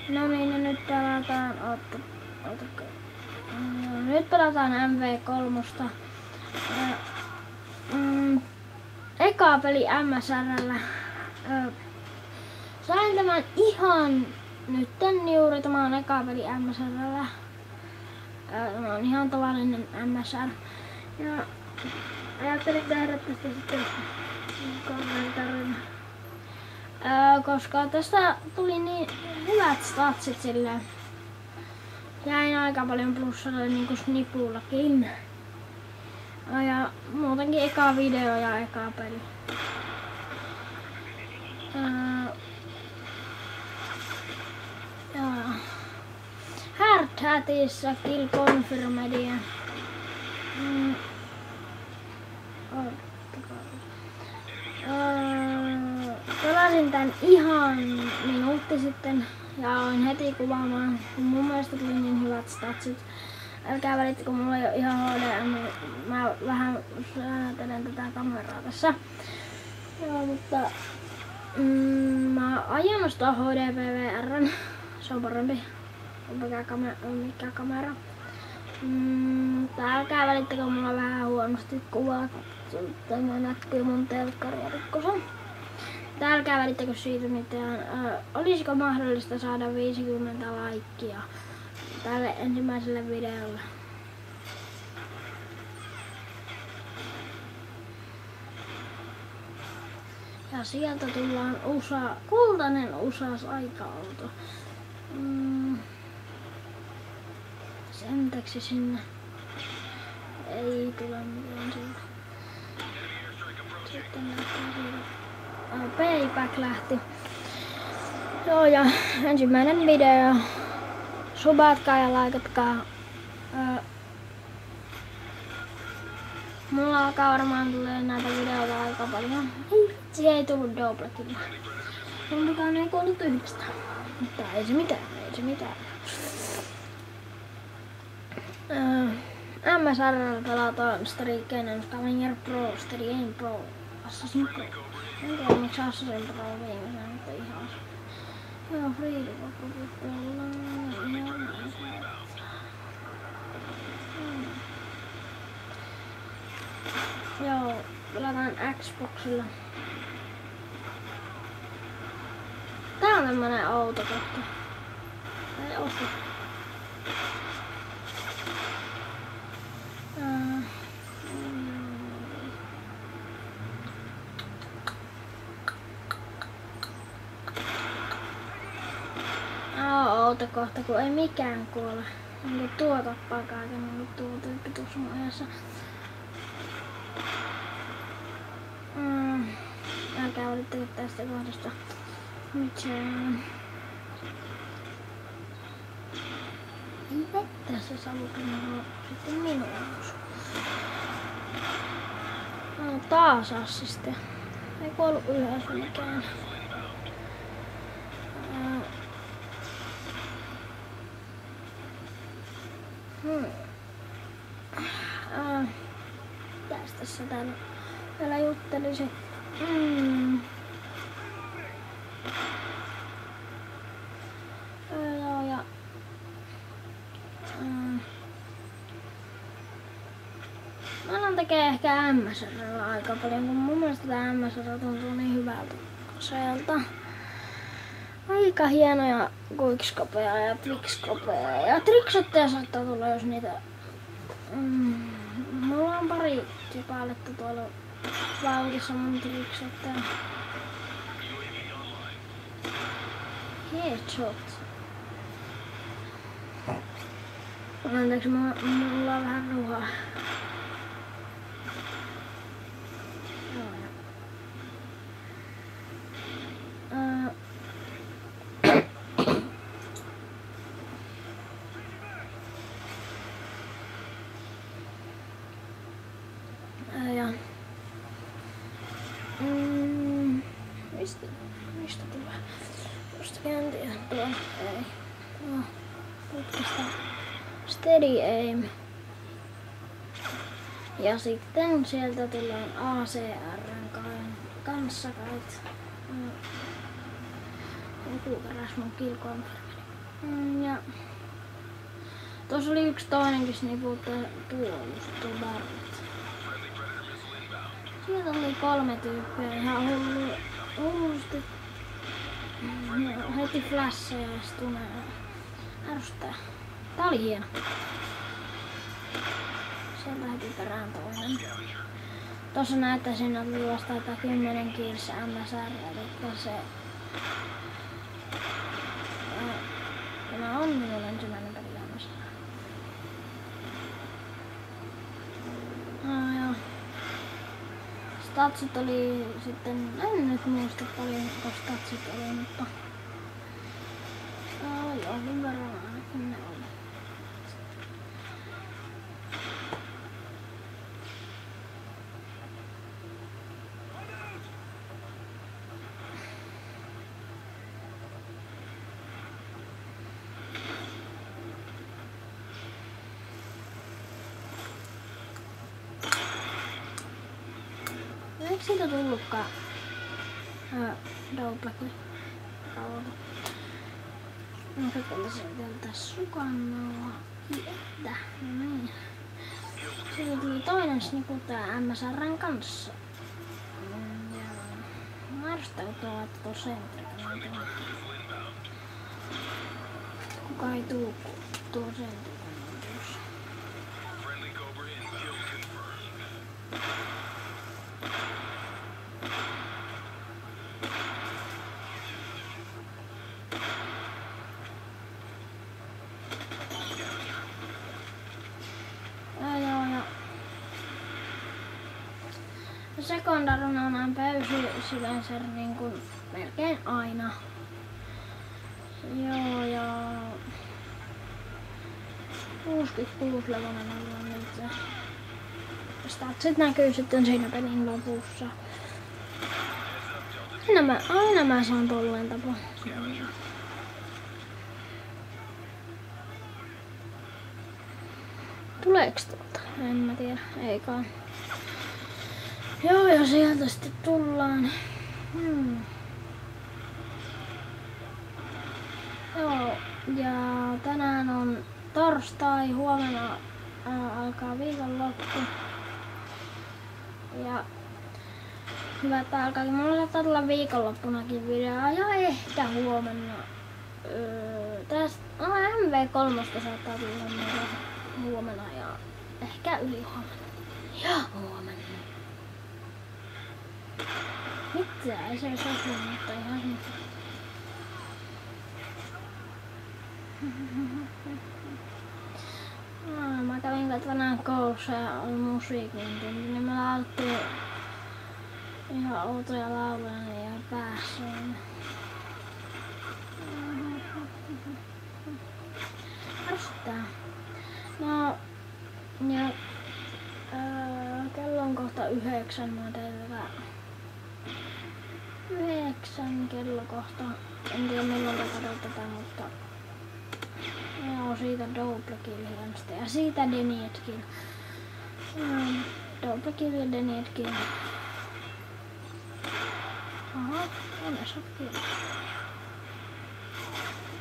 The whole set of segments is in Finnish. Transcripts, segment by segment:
No niin, nyt pelataan, nyt pelataan MV3. Eka peli MSR:llä. Sain tämän ihan nytten juuri, tämä on eka peli MSR:llä. Tämä on ihan tavallinen MSR. Ja ajattelin tehdä tästä sitten kommentaarin. Koska tästä tuli niin hyvät statsit silleen. Jäin aika paljon plussalle niinku snipullakin. Ja muutenkin eka video ja eka peli. Hard Hatissa kill confirmed. Pelasin tän ihan minuutti sitten ja aloin heti kuvaamaan, kun mun mielestä tuli niin hyvät statsit. Älkää välittäkö, kun mulla ei ole ihan HDM, niin mä vähän säätelen tätä kameraa tässä. Joo, mutta mä aion ostaa HDPVR:n, se on parempi mikä kamera. Älkää välittäkö, mulla on vähän huonosti kuvat. Tämä näkyy mun telkkaria rikkosen. Älkää välittäkö siitä mitään. Olisiko mahdollista saada 50 laikkia tälle ensimmäiselle videolle? Ja sieltä tullaan kultainen USAs aika-auto. Sentäksi sinne ei tule mitään siitä. Sitten lähtee siitä. Payback lähti. Joo, ja ensimmäinen video. Subatkaa ja laikatkaa. Mulla alkaa varmaan tulee näitä videoita aika paljon. Vitsi, ei tullut Dobletilla. Kumpikaan ei kuollut yhdestä. Mutta ei se mitään. MSR:llä pelataan Strikeinen Scavenger Pro, Strikeinen Pro, Assassin Pro. En tiedä miksi Assassin Pro on viimeisenä, mutta ihan se. Joo, Freedom pelaa. Joo, pelataan Xboxilla. Tää on tämmönen outo kohta. Ei osta. Outo kohta, kun ei mikään kuole. Niin tuo tappaa kaiken, niin tuo tyyppi tuossa mun ajassa. Älkää välittäkö tästä kohdasta mitään. Tässä savukin on sitten minun osuus. Taas assiste. Ei kuollut yhdessä mikään. Tässä täällä vielä juttelisin. Joo, ja mä alan tekee ehkä MSR:llä aika paljon, kun mun mielestä tää MSR tuntuu niin hyvältä aseelta. Aika hienoja quickskopeja ja trickskopeja ja trickshotteja saattaa tulla, jos niitä mulla on pari kipaaletta tuolla vauhdissa mun trickshotteja. Headshot. Anteeksi, mulla on vähän ruhaa. Mistä tulee? Jostakin en tiedä. Tuo ei. No, putkista. Steady aim. Ja sitten sieltä tullaan ACR:n kanssa kait. Joku keräs mun kill confirmin. Ja tuossa oli yksi toinenkin snipu tuo Barret. Sieltä oli 3 tyyppiä ihan hullusti. Heti flasheja ja stunneja. Ärsyttää. Tää oli hieno. Sieltä heti perään toinen. Tossa näyttäisin, että juostaa 10 kilsa MSR, eli se... Tämä on minun ensimmäinen peli MSR. Joo. Statsit oli sitten, en nyt muista paljonko statsit oli, mutta... jonkin verran ainakin ne oli. Eikö siitä tullutkaan double-kill? Onko sieltä sukannaa? Jättä. No niin. Siitä tuli toinen snipu tää MSR:n kanssa. Mä ärsytän, kun tuolla laittaa sentrikän. Kuka ei tuu tuo sentrikän. Sekundarina on pöysylänsä niin kuin melkein aina. Joo, ja 66 levonen on nyt. Statsit näkyy sitten siinä pelin lopussa. Aina mä saan tolleen tapa. Tuleeks tuolta? En mä tiedä, eikaan. Joo, ja sieltä sitten tullaan. Joo, ja tänään on torstai, huomenna alkaa viikonloppu. Ja hyvä, että alkaakin. Mulla saattaa tulla viikonloppunakin videoa ja ehkä huomenna. Tästä MV3 saattaa tulla huomenna ja ehkä yli huomenna. Ja huomenna. Mitä? Ei se olisi osunut, mutta ihan mitä. Mä kävin katsonaan koulussa ja oli musiikin tunti, niin me laulettiin ihan outoja lauluja ja päässä. Ärsyttää. No, ja kello on kohta 9, mä teillä 9 kello kohta. En tiedä milloin katsotaan, mutta joo, siitä double kill ja siitä denied kill. Double kill ja denied kill. Aha, on kill.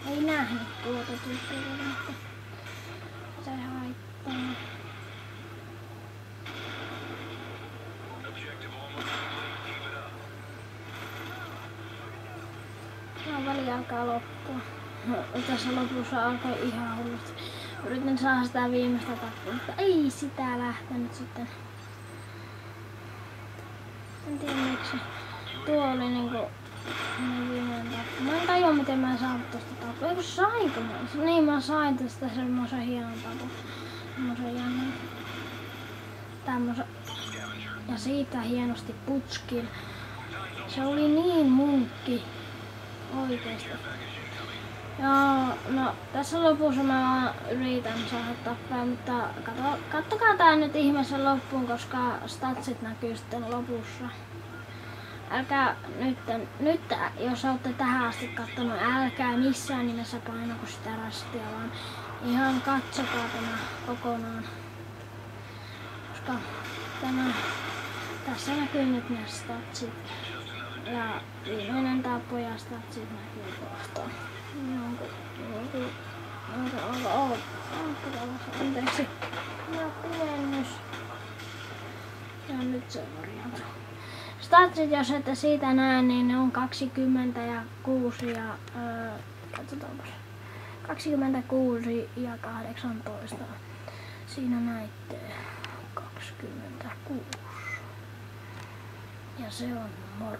Ei nähnyt tuota tyyppiä, mutta se haittaa. No, väli alkaa loppua. Tässä lopussa alkoi ihan hullusti. Yritin saada sitä viimeistä tappua, mutta ei sitä lähtenyt sitten. En tiedä miksi. Tuo oli niinku viimeinen tappu. Mä en tajua miten mä saan tosta tappua. Eiku sainko mä? Niin mä sain tästä semmosen hienon tapun. Semmosen jännän. Tämmösen. Ja siitä hienosti putskil. Se oli niin munkki. Oikeesti. Joo, no tässä lopussa mä vaan yritän saada tappaa, mutta kattokaa tää nyt ihmeessä loppuun, koska statsit näkyy sitten lopussa. Älkää nyt jos olette tähän asti kattonut, älkää missään nimessä painako sitä rastia, vaan ihan katsokaa tämä kokonaan. Koska tässä näkyy nyt ne statsit. Ja viimeinen tappo ja statsit näkyy kohta. Anteeksi. Ja pidennys. Ja nyt se on korjautu. Statsit, jos ette siitä näe, niin ne on 26 ja katsotaanpas. 26 ja 18. Siinä näitte 26. Ja se on moro.